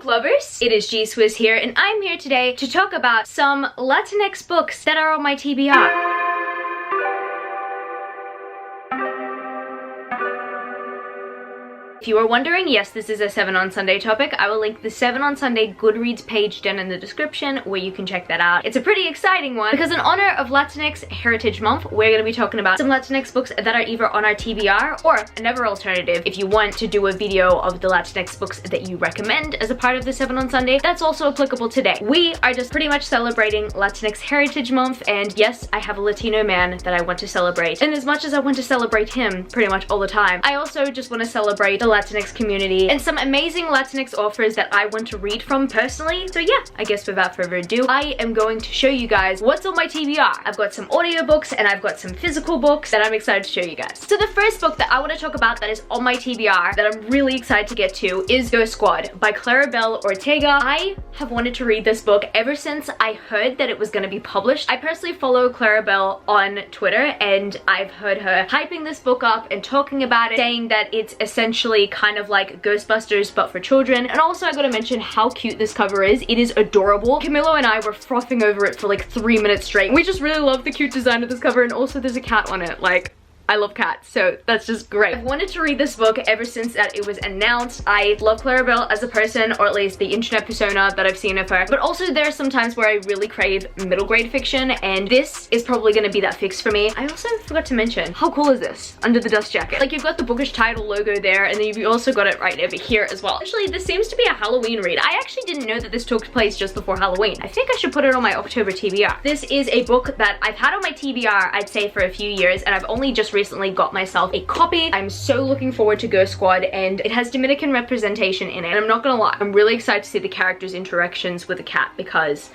book lovers, it is G-Swizz here, and I'm here today to talk about some Latinx books that are on my TBR. If you are wondering, yes, this is a 7 on Sunday topic. I will link the 7 on Sunday Goodreads page down in the description where you can check that out. It's a pretty exciting one because in honor of Latinx Heritage Month, we're going to be talking about some Latinx books that are either on our TBR or another alternative. If you want to do a video of the Latinx books that you recommend as a part of the 7 on Sunday, that's also applicable today. We are just pretty much celebrating Latinx Heritage Month, and yes, I have a Latino man that I want to celebrate. And as much as I want to celebrate him pretty much all the time, I also just want to celebrate the Latinx community and some amazing Latinx authors that I want to read from personally. So yeah, I guess without further ado, I am going to show you guys what's on my TBR. I've got some audiobooks and I've got some physical books that I'm excited to show you guys. So the first book that I want to talk about that is on my TBR that I'm really excited to get to is Ghost Squad by Claribel Ortega. I have wanted to read this book ever since I heard that it was going to be published. I personally follow Claribel on Twitter and I've heard her hyping this book up and talking about it, saying that it's essentially kind of like Ghostbusters but for children. And also I gotta mention how cute this cover is. It is adorable. Camilo and I were frothing over it for like 3 minutes straight. We just really love the cute design of this cover, and also there's a cat on it. Like, I love cats, so that's just great. I've wanted to read this book ever since that it was announced. I love Claribel as a person, or at least the internet persona that I've seen of her, but also there are some times where I really crave middle grade fiction, and this is probably gonna be that fix for me. I also forgot to mention, how cool is this under the dust jacket? Like, you've got the bookish title logo there, and then you've also got it right over here as well. Actually, this seems to be a Halloween read. I actually didn't know that this took place just before Halloween. I think I should put it on my October TBR. This is a book that I've had on my TBR, I'd say, for a few years, and I've only just recently got myself a copy. I'm so looking forward to Ghost Squad, and it has Dominican representation in it, and I'm not gonna lie, I'm really excited to see the characters' interactions with the cat because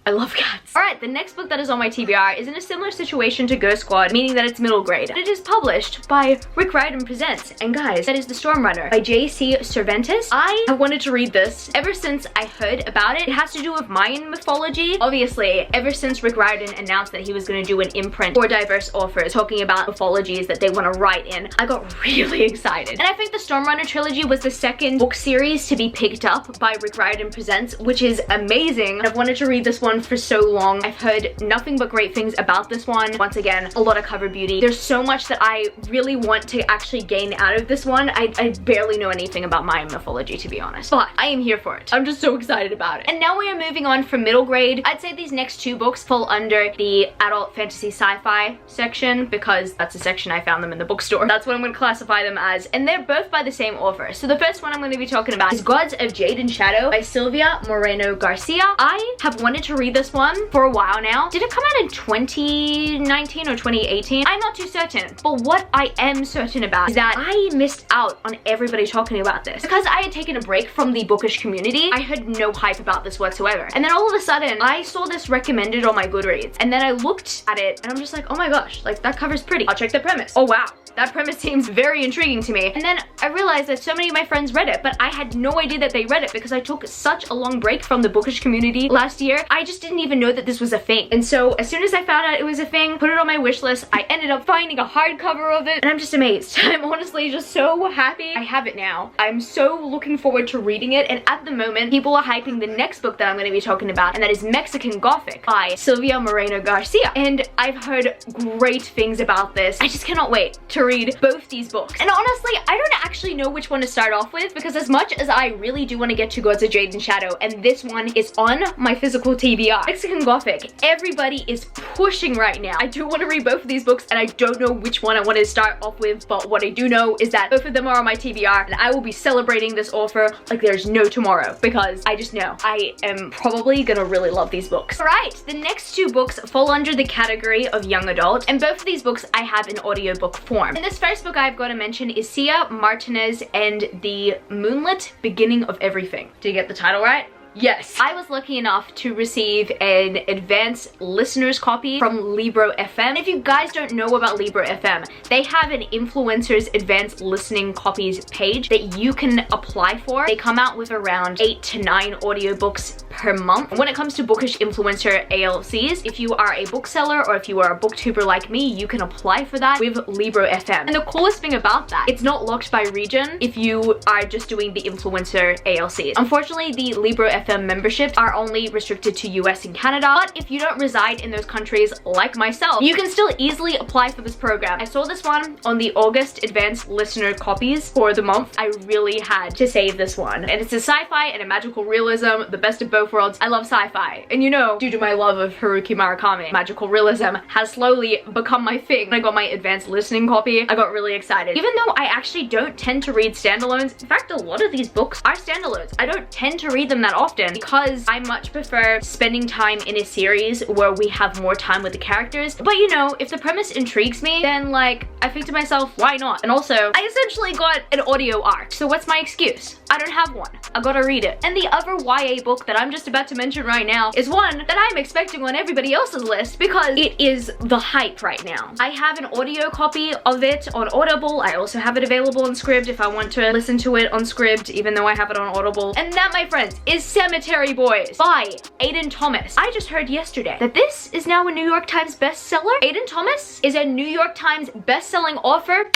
I love cats. Alright, the next book that is on my TBR is in a similar situation to Ghost Squad, meaning that it's middle grade. It is published by Rick Riordan Presents, and guys, that is The Stormrunner by J.C. Cervantes. I have wanted to read this ever since I heard about it. It has to do with Mayan mythology. Obviously, ever since Rick Riordan announced that he was going to do an imprint for diverse authors talking about mythologies that they want to write in, I got really excited. And I think the Stormrunner trilogy was the second book series to be picked up by Rick Riordan Presents, which is amazing. I've wanted to read this one for so long. I've heard nothing but great things about this one. Once again, a lot of cover beauty. There's so much that I really want to actually gain out of this one. I barely know anything about Mayan mythology, to be honest, but I am here for it. I'm just so excited about it. And now we are moving on from middle grade. I'd say these next two books fall under the adult fantasy sci-fi section because that's the section I found them in the bookstore. That's what I'm going to classify them as, and they're both by the same author. So the first one I'm going to be talking about is Gods of Jade and Shadow by Sylvia Moreno Garcia. I have wanted to read this one for a while now. Did it come out in 2019 or 2018? I'm not too certain, but what I am certain about is that I missed out on everybody talking about this. Because I had taken a break from the bookish community, I had no hype about this whatsoever. And then all of a sudden, I saw this recommended on my Goodreads, and then I looked at it, and I'm just like, oh my gosh, like that cover's pretty. I'll check the premise. Oh wow, that premise seems very intriguing to me. And then I realized that so many of my friends read it, but I had no idea that they read it because I took such a long break from the bookish community last year. I just didn't even know that this was a thing. And so as soon as I found out it was a thing, put it on my wish list, I ended up finding a hardcover of it, and I'm just amazed. I'm honestly just so happy I have it now. I'm so looking forward to reading it, and at the moment, people are hyping the next book that I'm going to be talking about, and that is Mexican Gothic by Sylvia Moreno Garcia. And I've heard great things about this. I just cannot wait to read both these books. And honestly, I don't actually know which one to start off with, because as much as I really do want to get to Gods of Jade and Shadow, and this one is on my physical TBR, Mexican Gothic, everybody is pushing right now. I do want to read both of these books, and I don't know which one I want to start off with, but what I do know is that both of them are on my TBR, and I will be celebrating this author like there's no tomorrow, because I just know I am probably gonna really love these books. Alright, the next two books fall under the category of young adult, and both of these books I have in audiobook form. And this first book I've got to mention is Cia Martinez and the Moonlit Beginning of Everything. Did you get the title right? Yes. I was lucky enough to receive an advanced listener's copy from Libro FM. If you guys don't know about Libro FM, they have an influencers advanced listening copies page that you can apply for. They come out with around 8 to 9 audiobooks per month. When it comes to bookish influencer ALCs, if you are a bookseller or if you are a booktuber like me, you can apply for that with Libro FM. And the coolest thing about that, it's not locked by region if you are just doing the influencer ALCs. Unfortunately, the Libro FM memberships are only restricted to US and Canada, but if you don't reside in those countries like myself, you can still easily apply for this program. I saw this one on the August advanced listener copies for the month. I really had to save this one. And it's a sci-fi and a magical realism, the best of both worlds. I love sci-fi. And you know, due to my love of Haruki Murakami, magical realism has slowly become my thing. When I got my advanced listening copy, I got really excited. Even though I actually don't tend to read standalones, in fact, a lot of these books are standalones. I don't tend to read them that often because I much prefer spending time in a series where we have more time with the characters. But you know, if the premise intrigues me, then like, I think to myself, why not? And also, I essentially got an audio arc. So what's my excuse? I don't have one. I gotta read it. And the other YA book that I'm just about to mention right now is one that I'm expecting on everybody else's list because it is the hype right now. I have an audio copy of it on Audible. I also have it available on Scribd if I want to listen to it on Scribd, even though I have it on Audible. And that, my friends, is Cemetery Boys by Aiden Thomas. I just heard yesterday that this is now a New York Times bestseller. Aiden Thomas is a New York Times best-selling author.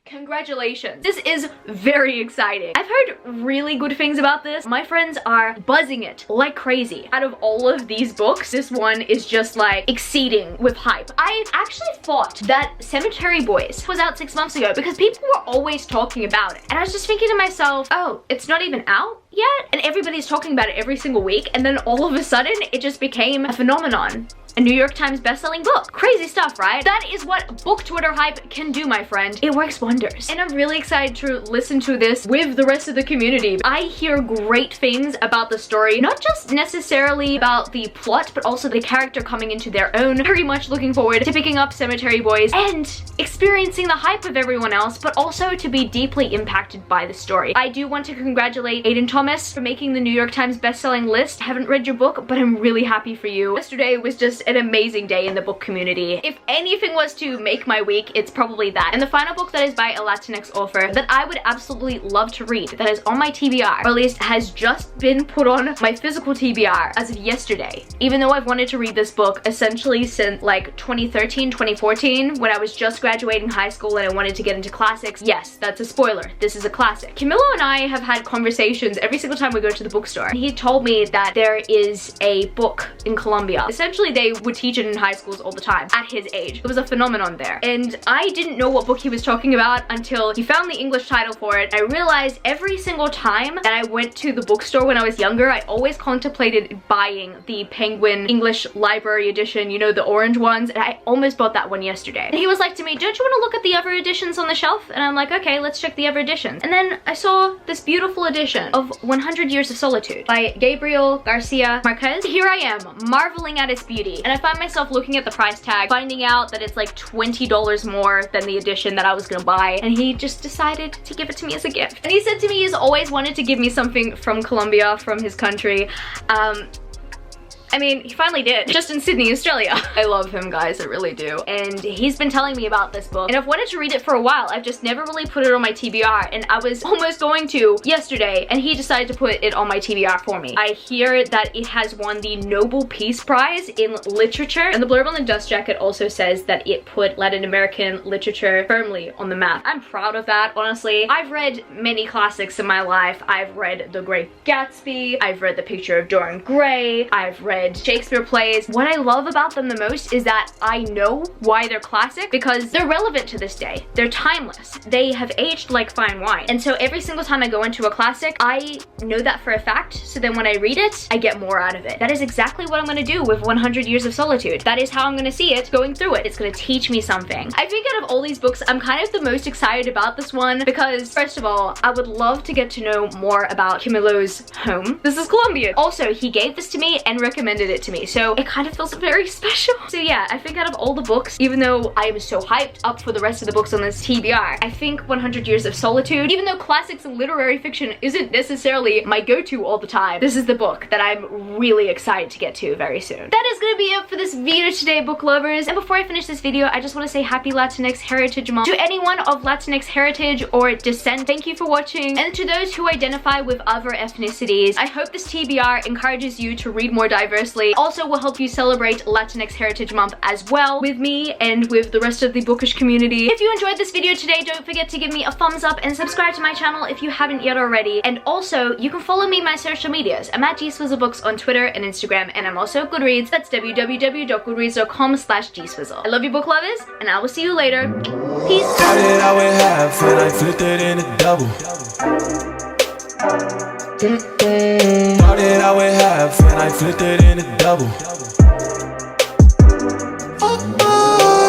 Congratulations. This is very exciting. I've heard really good things about this. My friends are buzzing it like crazy. Out of all of these books, this one is just like exceeding with hype. I actually thought that Cemetery Boys was out 6 months ago because people were always talking about it. And I was just thinking to myself, oh, it's not even out yet? And everybody's talking about it every single week. And then all of a sudden, it just became a phenomenon. A New York Times best-selling book. Crazy stuff, right? That is what book Twitter hype can do, my friend. It works wonders. And I'm really excited to listen to this with the rest of the community. I hear great things about the story, not just necessarily about the plot, but also the character coming into their own. Very much looking forward to picking up Cemetery Boys and experiencing the hype of everyone else, but also to be deeply impacted by the story. I do want to congratulate Aiden Thomas for making the New York Times best-selling list. I haven't read your book, but I'm really happy for you. Yesterday was just an amazing day in the book community. If anything was to make my week, it's probably that. And the final book that is by a Latinx author that I would absolutely love to read, that is on my TBR, or at least has just been put on my physical TBR as of yesterday. Even though I've wanted to read this book essentially since like 2013, 2014, when I was just graduating high school and I wanted to get into classics. Yes, that's a spoiler. This is a classic. Camilo and I have had conversations every single time we go to the bookstore. And he told me that there is a book in Colombia. Essentially, they would teach it in high schools all the time at his age. It was a phenomenon there. And I didn't know what book he was talking about until he found the English title for it. I realized every single time that I went to the bookstore when I was younger, I always contemplated buying the Penguin English Library edition, you know, the orange ones, and I almost bought that one yesterday. And he was like to me, don't you want to look at the other editions on the shelf? And I'm like, okay, let's check the other editions. And then I saw this beautiful edition of 100 Years of Solitude by Gabriel, Garcia, Marquez. Here I am, marveling at its beauty. And I find myself looking at the price tag, finding out that it's like $20 more than the edition that I was gonna buy. And he just decided to give it to me as a gift. And he said to me he's always wanted to give me something from Colombia, from his country. I mean, he finally did, just in Sydney, Australia. I love him, guys, I really do. And he's been telling me about this book, and I've wanted to read it for a while. I've just never really put it on my TBR, and I was almost going to yesterday, and he decided to put it on my TBR for me. I hear that it has won the Nobel Peace Prize in literature, and the blurb on the dust jacket also says that it put Latin American literature firmly on the map. I'm proud of that, honestly. I've read many classics in my life. I've read The Great Gatsby, I've read The Picture of Dorian Gray, I've read Shakespeare plays. What I love about them the most is that I know why they're classic because they're relevant to this day. They're timeless. They have aged like fine wine. And so every single time I go into a classic, I know that for a fact. So then when I read it, I get more out of it. That is exactly what I'm gonna do with 100 Years of Solitude. That is how I'm gonna see it going through it. It's gonna teach me something. I think out of all these books, I'm kind of the most excited about this one because first of all, I would love to get to know more about Camilo's home. This is Colombia. Also, he gave this to me and recommended recommended it to me, so it kind of feels very special. So yeah, I think out of all the books, even though I was so hyped up for the rest of the books on this TBR, I think 100 Years of Solitude, even though classics and literary fiction isn't necessarily my go-to all the time, this is the book that I'm really excited to get to very soon. That is gonna be it for this video today, book lovers. And before I finish this video, I just want to say happy Latinx Heritage Month to anyone of Latinx heritage or descent. Thank you for watching. And to those who identify with other ethnicities, I hope this TBR encourages you to read more diversely. Also will help you celebrate Latinx Heritage Month as well with me and with the rest of the bookish community. If you enjoyed this video today, don't forget to give me a thumbs up and subscribe to my channel if you haven't yet already. And also, you can follow me on my social medias. I'm at gswizzelbooks on Twitter and Instagram, and I'm also at Goodreads. That's www.goodreads.com/gswizzle. I love you, book lovers, and I will see you later. Peace. Started out with half and I flipped it into double. Started out with half and I flipped it into double.